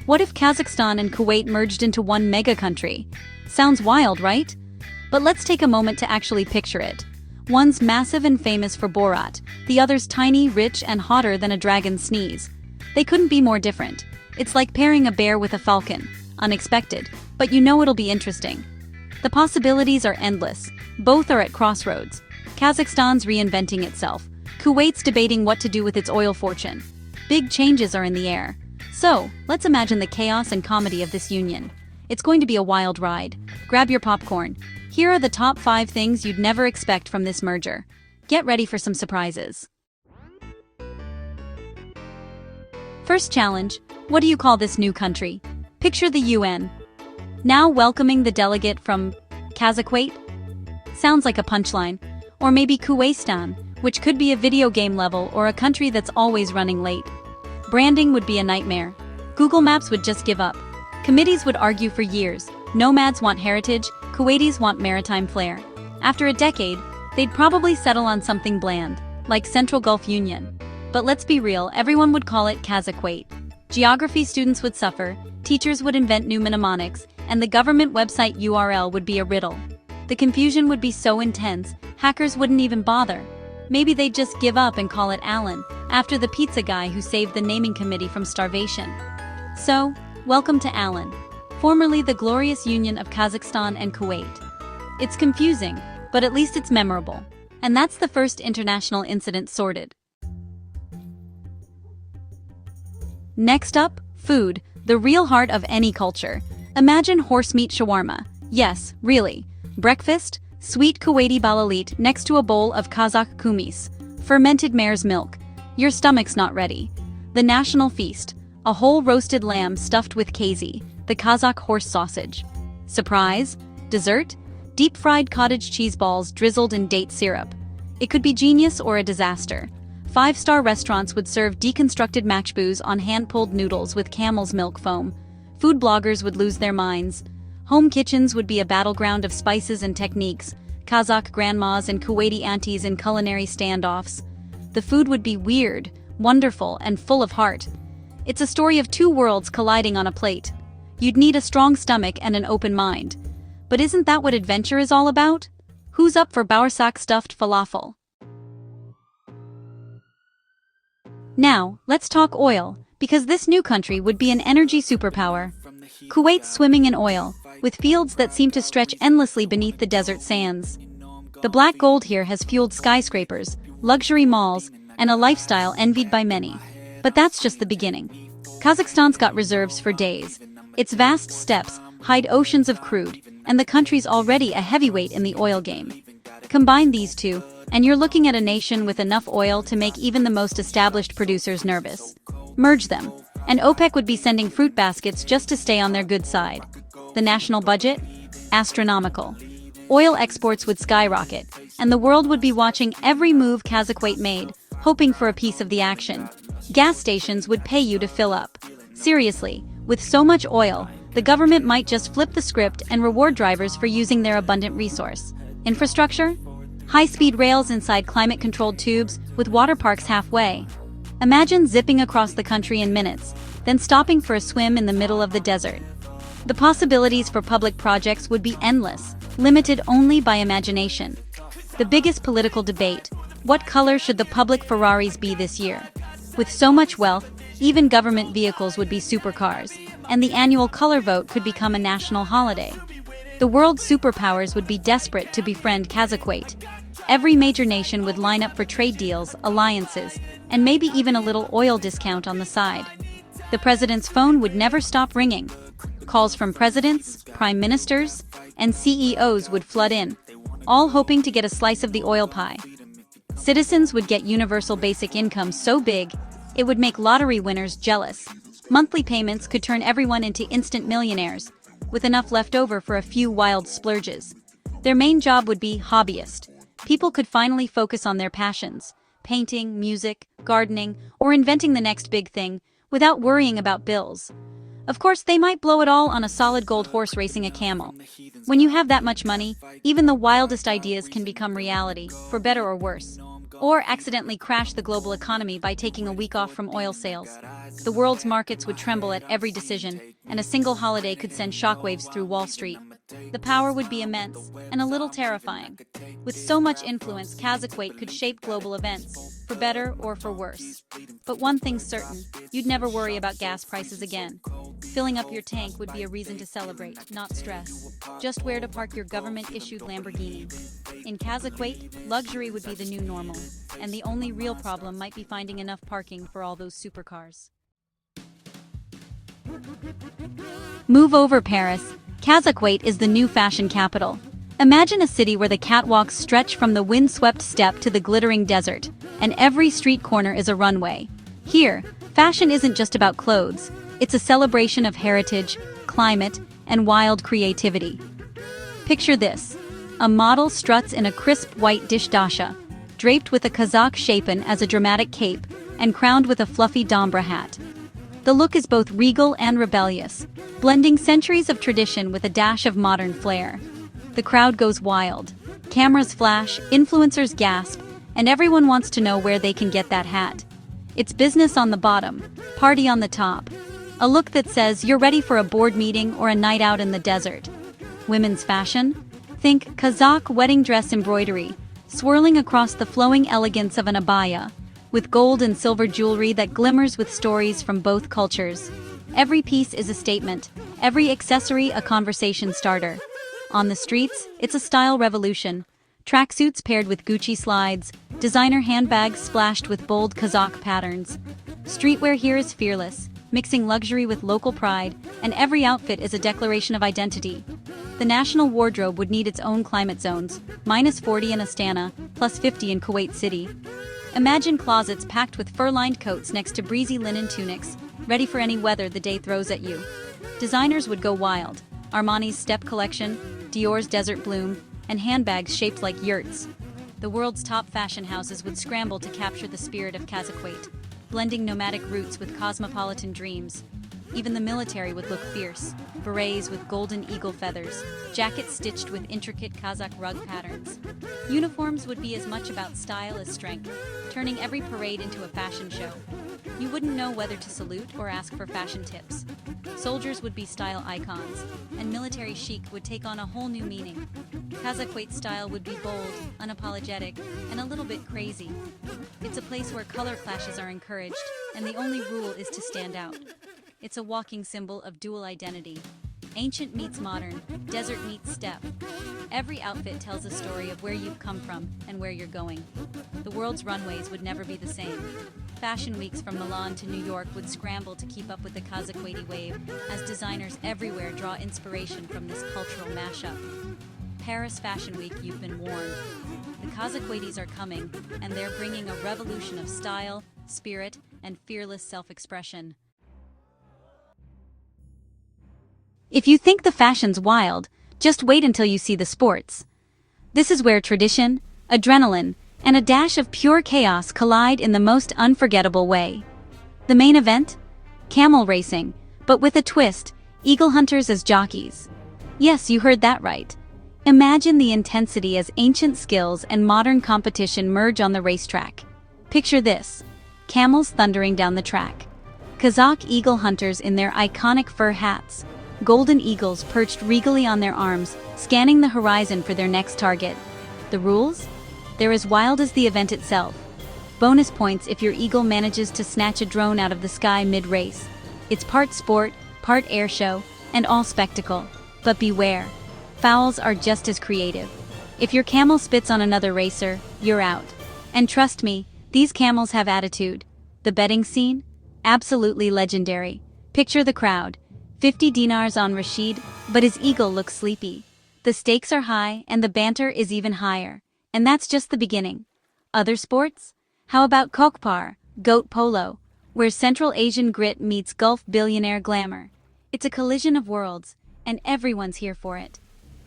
What if Kazakhstan and Kuwait merged into one mega country? Sounds wild, right? But let's take a moment to actually picture it. One's massive and famous for Borat, the other's tiny, rich, and hotter than a dragon's sneeze. They couldn't be more different. It's like pairing a bear with a falcon. Unexpected, but you know it'll be interesting. The possibilities are endless. Both are at crossroads. Kazakhstan's reinventing itself. Kuwait's debating what to do with its oil fortune. Big changes are in the air. So, let's imagine the chaos and comedy of this union. It's going to be a wild ride. Grab your popcorn. Here are the top 5 things you'd never expect from this merger. Get ready for some surprises. First challenge, what do you call this new country? Picture the UN. Now welcoming the delegate from Kazakhwait? Sounds like a punchline. Or maybe Kazakhstan, which could be a video game level or a country that's always running late. Branding would be a nightmare. Google Maps would just give up. Committees would argue for years. Nomads want heritage, Kuwaitis want maritime flair. After a decade, they'd probably settle on something bland, like Central Gulf Union. But let's be real, everyone would call it Kazakhwait. Geography students would suffer, teachers would invent new mnemonics, and the government website URL would be a riddle. The confusion would be so intense, hackers wouldn't even bother. Maybe they'd just give up and call it Alan, after the pizza guy who saved the naming committee from starvation. So, welcome to Alan, formerly the glorious union of Kazakhstan and Kuwait. It's confusing, but at least it's memorable. And that's the first international incident sorted. Next up, food, the real heart of any culture. Imagine horse meat shawarma. Yes, really. Breakfast, sweet Kuwaiti balalit next to a bowl of Kazakh kumis, fermented mare's milk. Your stomach's not ready. The national feast, a whole roasted lamb stuffed with kazi, the Kazakh horse sausage. Surprise? Dessert? Deep-fried cottage cheese balls drizzled in date syrup. It could be genius or a disaster. 5-star restaurants would serve deconstructed matchboos on hand-pulled noodles with camel's milk foam. Food bloggers would lose their minds. Home kitchens would be a battleground of spices and techniques, Kazakh grandmas and Kuwaiti aunties in culinary standoffs. The food would be weird, wonderful, and full of heart. It's a story of two worlds colliding on a plate. You'd need a strong stomach and an open mind. But isn't that what adventure is all about? Who's up for Boursak stuffed falafel? Now, let's talk oil, because this new country would be an energy superpower. Kuwait's swimming in oil, with fields that seem to stretch endlessly beneath the desert sands. The black gold here has fueled skyscrapers, luxury malls, and a lifestyle envied by many. But that's just the beginning. Kazakhstan's got reserves for days. Its vast steppes hide oceans of crude, and the country's already a heavyweight in the oil game. Combine these two, and you're looking at a nation with enough oil to make even the most established producers nervous. Merge them, and OPEC would be sending fruit baskets just to stay on their good side. The national budget? Astronomical. Oil exports would skyrocket, and the world would be watching every move Kazakhwait made, hoping for a piece of the action. Gas stations would pay you to fill up. Seriously, with so much oil, the government might just flip the script and reward drivers for using their abundant resource. Infrastructure? High-speed rails inside climate-controlled tubes with water parks halfway. Imagine zipping across the country in minutes, then stopping for a swim in the middle of the desert. The possibilities for public projects would be endless, limited only by imagination. The biggest political debate: what color should the public Ferraris be this year? With so much wealth, even government vehicles would be supercars, and the annual color vote could become a national holiday. The world's superpowers would be desperate to befriend Kazakhwait. Every major nation would line up for trade deals, alliances, and maybe even a little oil discount on the side. The president's phone would never stop ringing. Calls from presidents, prime ministers, and CEOs would flood in, all hoping to get a slice of the oil pie. Citizens would get universal basic income so big, it would make lottery winners jealous. Monthly payments could turn everyone into instant millionaires, with enough left over for a few wild splurges. Their main job would be hobbyist. People could finally focus on their passions: painting, music, gardening, or inventing the next big thing, without worrying about bills. Of course, they might blow it all on a solid gold horse racing a camel. When you have that much money, even the wildest ideas can become reality, for better or worse. or accidentally crash the global economy by taking a week off from oil sales. The world's markets would tremble at every decision, and a single holiday could send shockwaves through Wall Street. The power would be immense, and a little terrifying. With so much influence, Kazakhwait could shape global events, for better or for worse. But one thing's certain, you'd never worry about gas prices again. Filling up your tank would be a reason to celebrate, not stress. Just where to park your government-issued Lamborghini. In Kazakhwait, luxury would be the new normal, and the only real problem might be finding enough parking for all those supercars. Move over, Paris. Kazakhwait is the new fashion capital. Imagine a city where the catwalks stretch from the wind-swept steppe to the glittering desert, and every street corner is a runway. Here, fashion isn't just about clothes. It's a celebration of heritage, climate, and wild creativity. Picture this. A model struts in a crisp white dish dasha, draped with a Kazakh shapen as a dramatic cape, and crowned with a fluffy dombra hat. The look is both regal and rebellious, blending centuries of tradition with a dash of modern flair. The crowd goes wild. Cameras flash, influencers gasp, and everyone wants to know where they can get that hat. It's business on the bottom, party on the top. A look that says you're ready for a board meeting or a night out in the desert. Women's fashion? Think Kazakh wedding dress embroidery, swirling across the flowing elegance of an abaya, with gold and silver jewelry that glimmers with stories from both cultures. Every piece is a statement, every accessory a conversation starter. On the streets, it's a style revolution. Tracksuits paired with Gucci slides, designer handbags splashed with bold Kazakh patterns. Streetwear here is fearless, mixing luxury with local pride, and every outfit is a declaration of identity. The national wardrobe would need its own climate zones, -40 in Astana, +50 in Kuwait City. Imagine closets packed with fur-lined coats next to breezy linen tunics, ready for any weather the day throws at you. Designers would go wild. Armani's Steppe collection, Dior's Desert Bloom, and handbags shaped like yurts. The world's top fashion houses would scramble to capture the spirit of Kazakhwait, blending nomadic roots with cosmopolitan dreams. Even the military would look fierce, berets with golden eagle feathers, jackets stitched with intricate Kazakh rug patterns. Uniforms would be as much about style as strength, turning every parade into a fashion show. You wouldn't know whether to salute or ask for fashion tips. Soldiers would be style icons, and military chic would take on a whole new meaning. Kazakhwait style would be bold, unapologetic, and a little bit crazy. It's a place where color clashes are encouraged, and the only rule is to stand out. It's a walking symbol of dual identity. Ancient meets modern, desert meets steppe. Every outfit tells a story of where you've come from and where you're going. The world's runways would never be the same. Fashion weeks from Milan to New York would scramble to keep up with the Kazakhwaiti wave, as designers everywhere draw inspiration from this cultural mashup. Paris Fashion Week, you've been warned. The Kazakhwaitis are coming, and they're bringing a revolution of style, spirit, and fearless self-expression. If you think the fashion's wild, just wait until you see the sports. This is where tradition, adrenaline, and a dash of pure chaos collide in the most unforgettable way. The main event? Camel racing, but with a twist, eagle hunters as jockeys. Yes, you heard that right. Imagine the intensity as ancient skills and modern competition merge on the racetrack. Picture this: camels thundering down the track. Kazakh eagle hunters in their iconic fur hats. Golden eagles perched regally on their arms, scanning the horizon for their next target. The rules? They're as wild as the event itself. Bonus points if your eagle manages to snatch a drone out of the sky mid-race. It's part sport, part air show, and all spectacle. But beware, fouls are just as creative. If your camel spits on another racer, you're out. And trust me, these camels have attitude. The betting scene? Absolutely legendary. Picture the crowd. 50 dinars on Rashid, but his eagle looks sleepy. The stakes are high, and the banter is even higher. And that's just the beginning. Other sports? How about kokpar, goat polo, where Central Asian grit meets Gulf billionaire glamour? It's a collision of worlds, and everyone's here for it.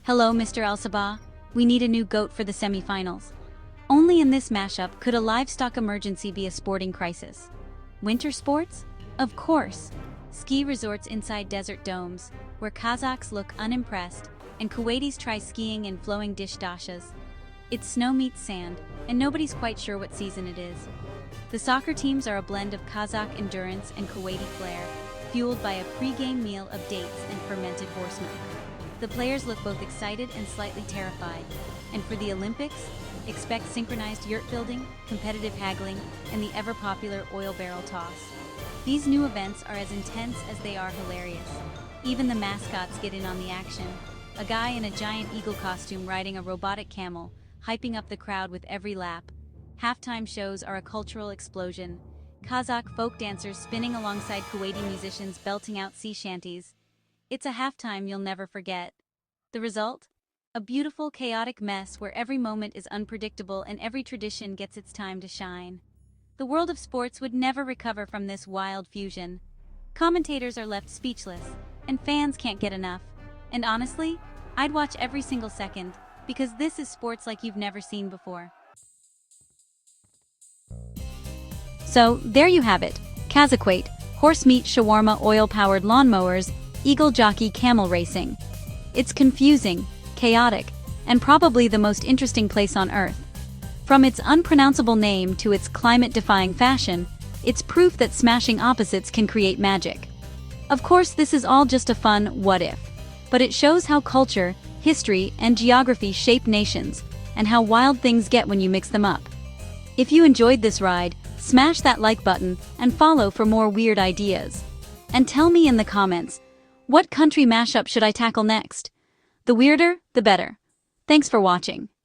Hello, Mr. Al-Sabah. We need a new goat for the semi-finals. Only in this mashup could a livestock emergency be a sporting crisis. Winter sports? Of course. Ski resorts inside desert domes, where Kazakhs look unimpressed, and Kuwaitis try skiing in flowing dish dashas. It's snow meets sand, and nobody's quite sure what season it is. The soccer teams are a blend of Kazakh endurance and Kuwaiti flair, fueled by a pre-game meal of dates and fermented horse milk. The players look both excited and slightly terrified. And for the Olympics, expect synchronized yurt building, competitive haggling, and the ever-popular oil barrel toss. These new events are as intense as they are hilarious. Even the mascots get in on the action. A guy in a giant eagle costume riding a robotic camel, hyping up the crowd with every lap. Halftime shows are a cultural explosion. Kazakh folk dancers spinning alongside Kuwaiti musicians belting out sea shanties. It's a halftime you'll never forget. The result? A beautiful, chaotic mess where every moment is unpredictable and every tradition gets its time to shine. The world of sports would never recover from this wild fusion. Commentators are left speechless, and fans can't get enough. And honestly, I'd watch every single second, because this is sports like you've never seen before. So, there you have it. Kazakhwait, horse meat shawarma oil-powered lawnmowers, eagle jockey camel racing. It's confusing, chaotic, and probably the most interesting place on Earth. From its unpronounceable name to its climate-defying fashion, it's proof that smashing opposites can create magic. Of course, this is all just a fun what-if, but it shows how culture, history, and geography shape nations, and how wild things get when you mix them up. If you enjoyed this ride, smash that like button and follow for more weird ideas. And tell me in the comments, what country mashup should I tackle next? The weirder, the better. Thanks for watching.